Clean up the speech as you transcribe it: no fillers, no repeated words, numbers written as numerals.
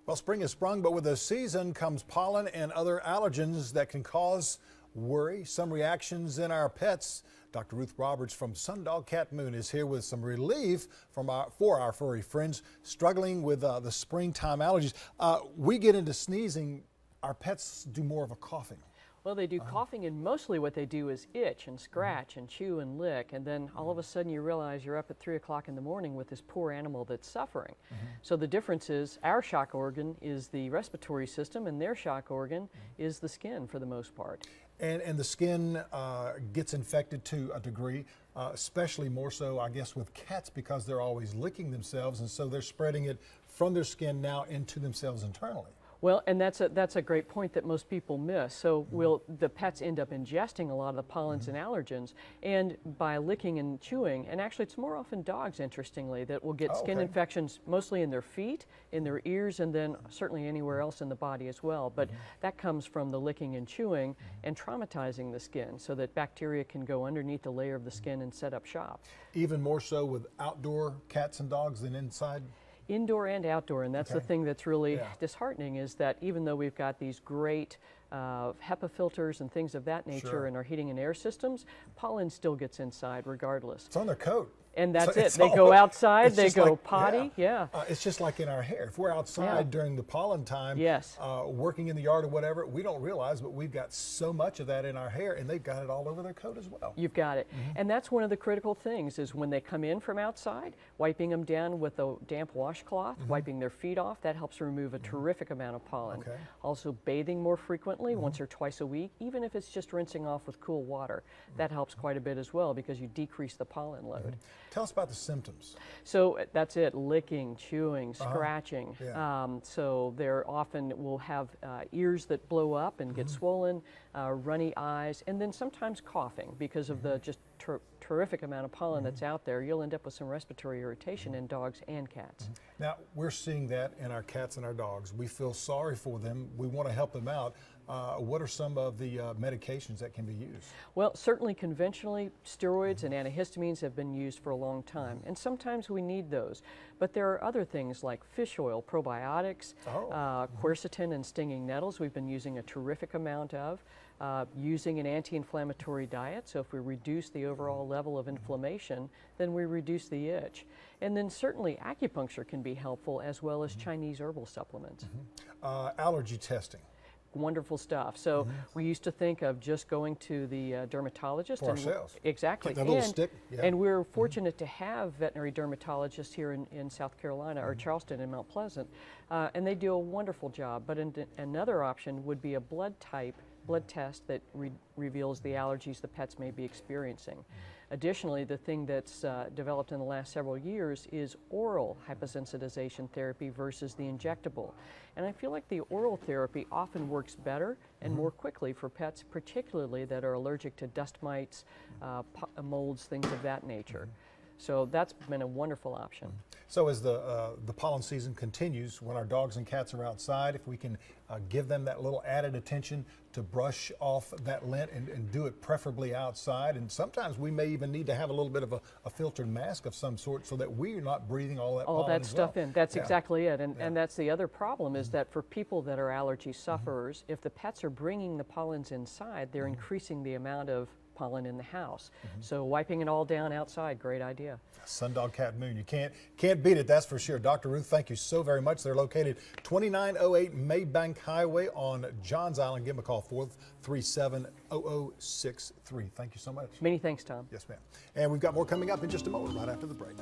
Well, spring has sprung, but with the season comes pollen and other allergens that can cause worry, some reactions in our pets. Dr. Ruth Roberts from Sundog Cat Moon is here with some relief for our furry friends struggling with the springtime allergies. We get into sneezing, our pets do more of a coughing. Well, they do coughing, and mostly what they do is itch and scratch and chew and lick, and then all of a sudden you realize you're up at 3 o'clock in the morning with this poor animal that's suffering. So the difference is our shock organ is the respiratory system, and their shock organ is the skin for the most part. And the skin gets infected to a degree, especially more so, I guess, with cats because they're always licking themselves, and so they're spreading it from their skin now into themselves internally. Well, and that's a great point that most people miss. So the pets end up ingesting a lot of the pollens and allergens, and by licking and chewing, and actually it's more often dogs, interestingly, that will get skin infections mostly in their feet, in their ears, and then certainly anywhere else in the body as well. But that comes from the licking and chewing and traumatizing the skin so that bacteria can go underneath the layer of the skin and set up shop. Even more so with outdoor cats and dogs than inside? Indoor and outdoor, and that's the thing that's really disheartening, is that even though we've got these great HEPA filters and things of that nature in our heating and air systems, pollen still gets inside regardless. It's on their coat. And that's it. They go outside, they go potty. It's just like in our hair. If we're outside during the pollen time, working in the yard or whatever, we don't realize, but we've got so much of that in our hair, and they've got it all over their coat as well. You've got it. And that's one of the critical things, is when they come in from outside, wiping them down with a damp washcloth, wiping their feet off, that helps remove a terrific amount of pollen. Also bathing more frequently, once or twice a week, even if it's just rinsing off with cool water, that helps quite a bit as well because you decrease the pollen load. Tell us about the symptoms. So that's it, licking, chewing, scratching. So they're often will have ears that blow up and get swollen, runny eyes, and then sometimes coughing because of the just terrific amount of pollen that's out there. You'll end up with some respiratory irritation in dogs and cats. Now, we're seeing that in our cats and our dogs. We feel sorry for them. We want to help them out. What are some of the medications that can be used? Well, certainly conventionally, steroids and antihistamines have been used for a long time, and sometimes we need those. But there are other things like fish oil, probiotics, quercetin and stinging nettles we've been using a terrific amount of. Using an anti-inflammatory diet, so if we reduce the overall level of inflammation, then we reduce the itch. And then certainly acupuncture can be helpful, as well as Chinese herbal supplements. Allergy testing. Wonderful stuff. So we used to think of just going to the dermatologist. For ourselves. Exactly. Get that little stick. And we're fortunate to have veterinary dermatologists here in South Carolina, or Charleston and Mount Pleasant, and they do a wonderful job. But another option would be a blood test that reveals the allergies the pets may be experiencing. Additionally, the thing that's developed in the last several years is oral hyposensitization therapy versus the injectable. And I feel like the oral therapy often works better and more quickly for pets, particularly that are allergic to dust mites, molds, things of that nature. So that's been a wonderful option. So as the pollen season continues, when our dogs and cats are outside, if we can give them that little added attention to brush off that lint and do it preferably outside, and sometimes we may even need to have a little bit of a filtered mask of some sort so that we're not breathing all that pollen that stuff in. That's exactly it. And that's the other problem, is that for people that are allergy sufferers, if the pets are bringing the pollens inside, they're increasing the amount of pollen in the house. So wiping it all down outside, great idea. Sundog Cat Moon, you can't beat it, that's for sure. Dr. Ruth, thank you so very much. They're located 2908 Maybank Highway on Johns Island. Give them a call, 437-0063. Thank you so much. Many thanks, Tom. Yes, ma'am. And we've got more coming up in just a moment, right after the break.